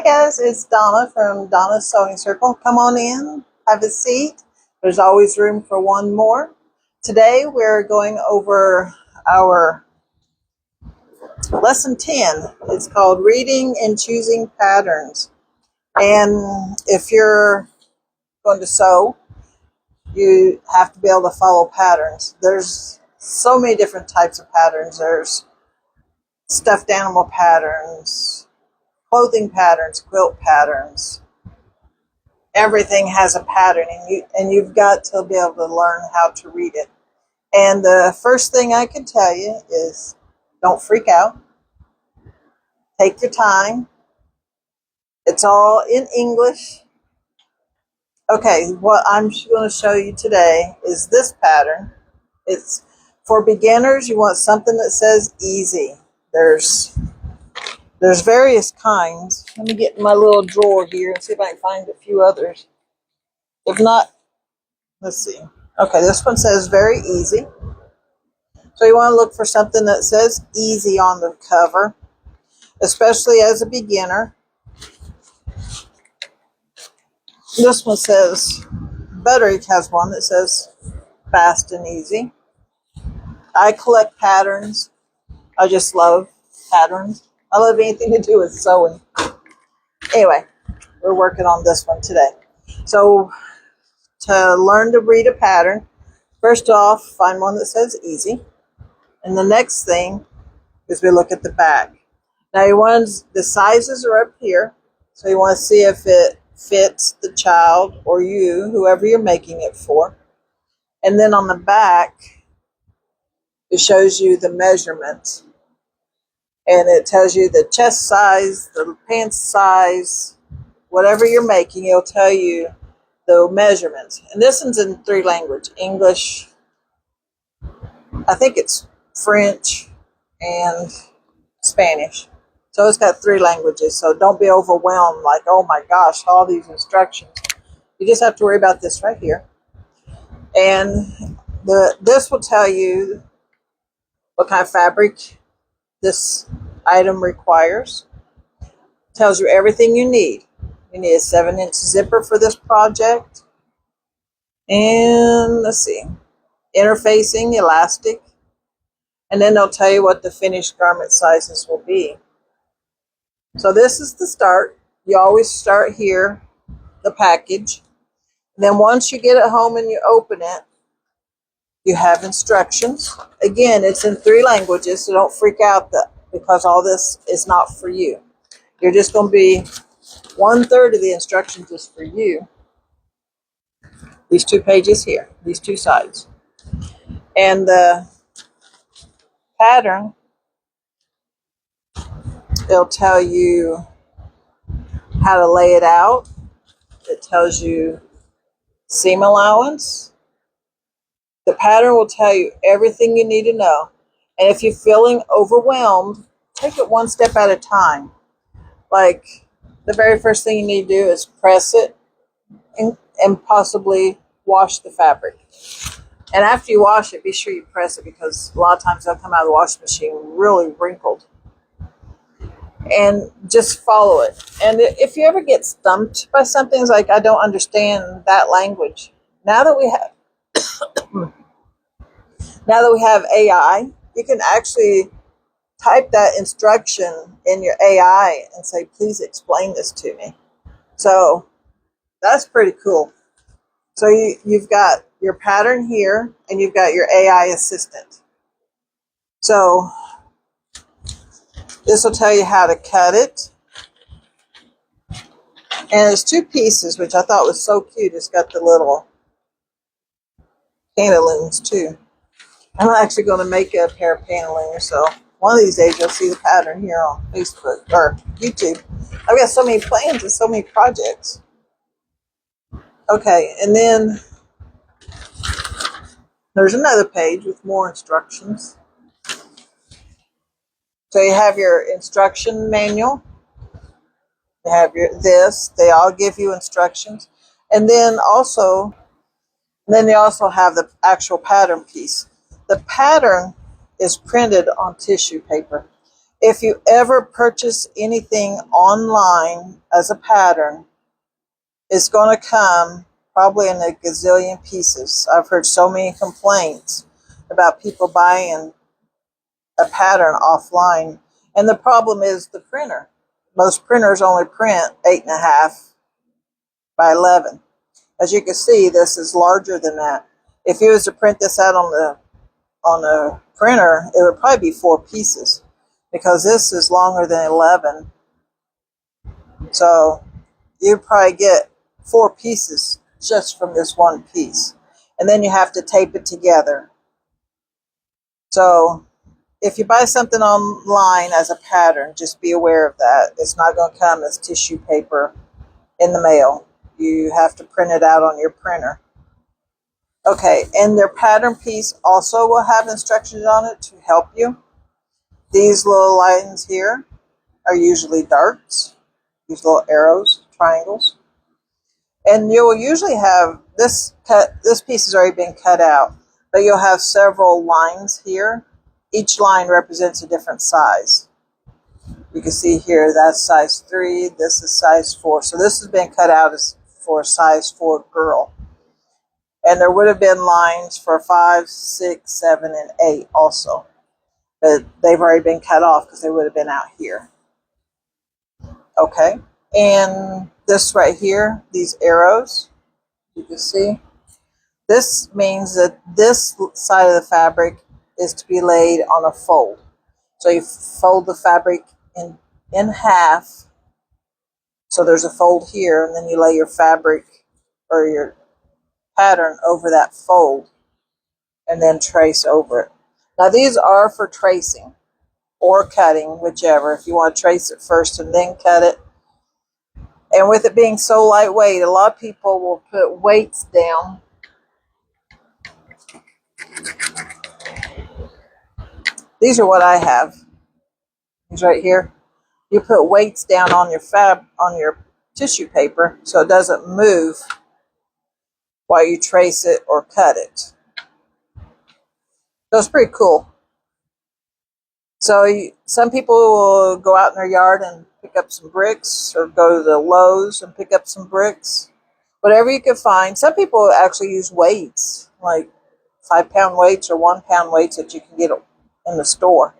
Hey guys, it's Donna from Donna's Sewing Circle. Come on in, have a seat. There's always room for one more. Today we're going over our lesson 10. It's called Reading and Choosing Patterns. And if you're going to sew, you have to be able to follow patterns. There's so many different types of patterns. There's stuffed animal patterns, clothing patterns, quilt patterns. Everything has a pattern, and you've got to be able to learn how to read it. And the first thing I can tell you is don't freak out. Take your time. It's all in English. Okay, what I'm going to show you today is this pattern. It's for beginners. You want something that says easy. There's various kinds. Let me get in my little drawer here and see if I can find a few others. If not, let's see. Okay, this one says very easy. So you want to look for something that says easy on the cover, especially as a beginner. This one says, Butterick has one that says fast and easy. I collect patterns. I just love patterns. I love anything to do with sewing. Anyway, we're working on this one today. So to learn to read a pattern, first off, find one that says easy. And the next thing is we look at the back. Now the sizes are up here, so you want to see if it fits the child or you, whoever you're making it for. And then on the back, it shows you the measurement. And it tells you the chest size, the pants size, whatever you're making, it'll tell you the measurements. And this one's in 3 languages: English, I think it's French, and Spanish. So it's got 3 languages. So don't be overwhelmed like, oh my gosh, all these instructions. You just have to worry about this right here. And this will tell you what kind of fabric this item requires. It tells you everything you need. You need a 7-inch zipper for this project. And let's see, interfacing, elastic. And then they'll tell you what the finished garment sizes will be. So this is the start. You always start here, the package. And then once you get it home and you open it, you have instructions. Again, it's in 3 languages, so don't freak out because all this is not for you. You're just going to be 1/3 of the instructions is for you. These 2 pages here, these 2 sides. And the pattern, it'll tell you how to lay it out. It tells you seam allowance. The pattern will tell you everything you need to know. And if you're feeling overwhelmed, take it one step at a time. Like the very first thing you need to do is press it and possibly wash the fabric. And after you wash it, be sure you press it, because a lot of times they'll come out of the washing machine really wrinkled. And just follow it. And if you ever get stumped by something, it's like, I don't understand that language. Now that we have AI, you can actually type that instruction in your AI and say, please explain this to me. So that's pretty cool. So you've got your pattern here, and you've got your AI assistant. So this will tell you how to cut it. And it's 2 pieces, which I thought was so cute. It's got the little pantaloons too. I'm actually going to make a pair of pantaloons, so one of these days you'll see the pattern here on Facebook or YouTube. I've got so many plans and so many projects. Okay, and then there's another page with more instructions. So you have your instruction manual. You have they all give you instructions. And then you also have the actual pattern piece. The pattern is printed on tissue paper. If you ever purchase anything online as a pattern, it's going to come probably in a gazillion pieces. I've heard so many complaints about people buying a pattern offline. And the problem is the printer. Most printers only print 8.5 by 11. As you can see, this is larger than that. If you was to print this out on the printer, it would probably be 4 pieces because this is longer than 11. So you probably get 4 pieces just from this one piece. And then you have to tape it together. So if you buy something online as a pattern, just be aware of that. It's not going to come as tissue paper in the mail. You have to print it out on your printer. Okay, and their pattern piece also will have instructions on it to help you. These little lines here are usually darts, these little arrows, triangles. And you'll usually have this piece has already been cut out, but you'll have several lines here. Each line represents a different size. You can see here that's size 3, this is size 4. So this has been cut out as for a size 4 girl. And there would have been lines for 5, 6, 7, and 8 also. But they've already been cut off because they would have been out here. Okay. And this right here, these arrows, you can see. This means that this side of the fabric is to be laid on a fold. So you fold the fabric in half. So there's a fold here, and then you lay your fabric or your pattern over that fold and then trace over it. Now these are for tracing or cutting, whichever. If you want to trace it first and then cut it. And with it being so lightweight, a lot of people will put weights down. These are what I have. These right here. You put weights down on your tissue paper so it doesn't move while you trace it or cut it. So it's pretty cool. So some people will go out in their yard and pick up some bricks, or go to the Lowe's and pick up some bricks. Whatever you can find. Some people actually use weights, like 5-pound weights or 1-pound weights that you can get in the store.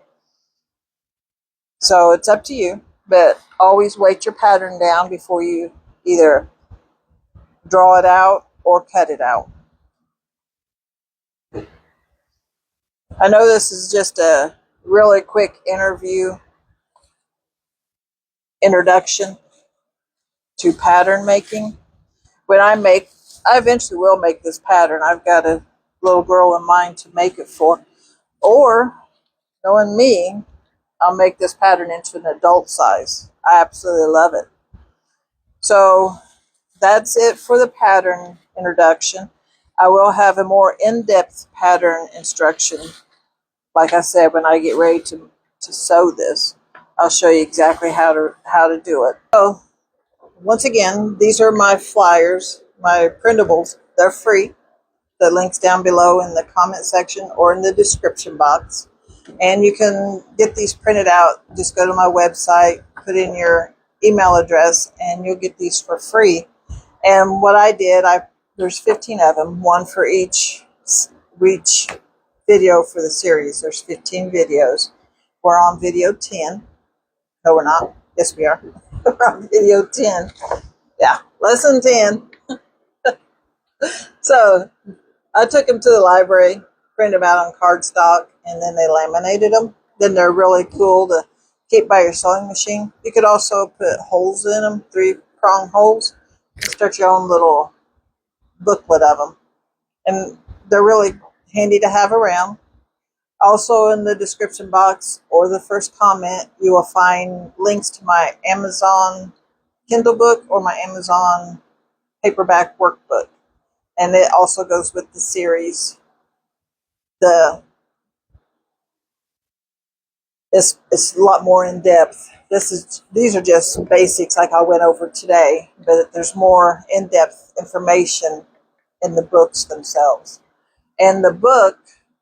So it's up to you, but always weight your pattern down before you either draw it out or cut it out. I know this is just a really quick introduction to pattern making. I eventually will make this pattern. I've got a little girl in mind to make it for. Or, knowing me, I'll make this pattern into an adult size. I absolutely love it. So that's it for the pattern introduction. I will have a more in-depth pattern instruction. Like I said, when I get ready to sew this, I'll show you exactly how to do it. So once again, these are my flyers, my printables. They're free. The link's down below in the comment section or in the description box. And you can get these printed out. Just go to my website, put in your email address, and you'll get these for free. And what I did, there's 15 of them, one for each video for the series. There's 15 videos. We're on video 10. No, we're not. Yes, we are. We're on video 10. Yeah, lesson 10. So I took them to the library, printed them out on cardstock, and then they laminated them. Then they're really cool to keep by your sewing machine. You could also put holes in them, 3-prong holes. Start your own little booklet of them. And they're really handy to have around. Also in the description box or the first comment, you will find links to my Amazon Kindle book or my Amazon paperback workbook. And it also goes with the series. It's a lot more in depth. These are just some basics like I went over today, but there's more in-depth information in the books themselves. And the book,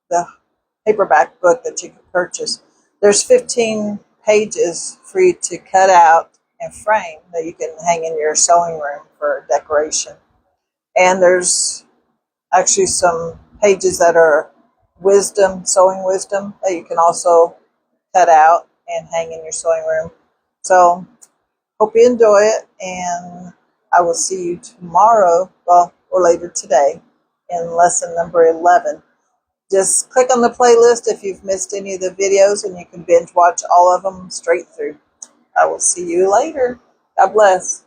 the paperback book that you can purchase, there's 15 pages for you to cut out and frame that you can hang in your sewing room for decoration. And there's actually some pages that are wisdom, sewing wisdom, that you can also cut out and hang in your sewing room. So hope you enjoy it, and I will see you tomorrow, well, or later today, in lesson number 11. Just click on the playlist if you've missed any of the videos, and you can binge watch all of them straight through. I will see you later. God bless.